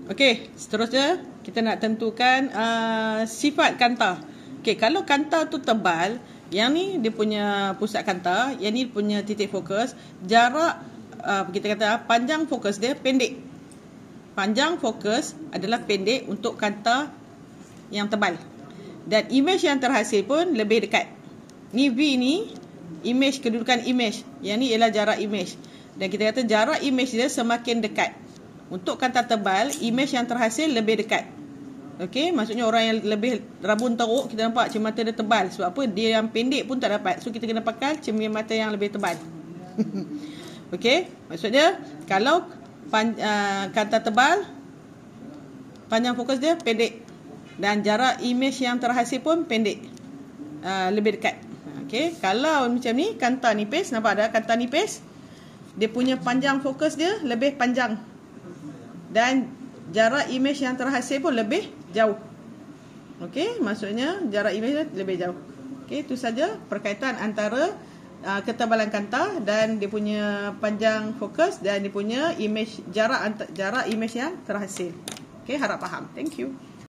Okey, seterusnya kita nak tentukan sifat kanta. Okey, kalau kanta tu tebal, yang ni dia punya pusat kanta, yang ni punya titik fokus, jarak kita kata panjang fokus dia pendek. Panjang fokus adalah pendek untuk kanta yang tebal. Dan imej yang terhasil pun lebih dekat. Ni V ni imej, kedudukan imej. Yang ni ialah jarak imej. Dan kita kata jarak imej dia semakin dekat. Untuk kanta tebal, imej yang terhasil lebih dekat. Okey, maksudnya orang yang lebih rabun teruk, kita nampak cermin mata dia tebal. Sebab apa? Dia yang pendek pun tak dapat. So kita kena pakai cermin mata yang lebih tebal. Okey, maksudnya kalau kanta tebal, panjang fokus dia pendek. Dan jarak imej yang terhasil pun pendek, lebih dekat. Okey, kalau macam ni, kanta nipis, nampak ada kanta nipis, dia punya panjang fokus dia lebih panjang. Dan jarak imej yang terhasil pun lebih jauh. Okey, maksudnya jarak imej dia lebih jauh. Okey, itu saja perkaitan antara ketebalan kanta dan dia punya panjang fokus dan dia punya imej, jarak imej yang terhasil. Okey, harap faham. Thank you.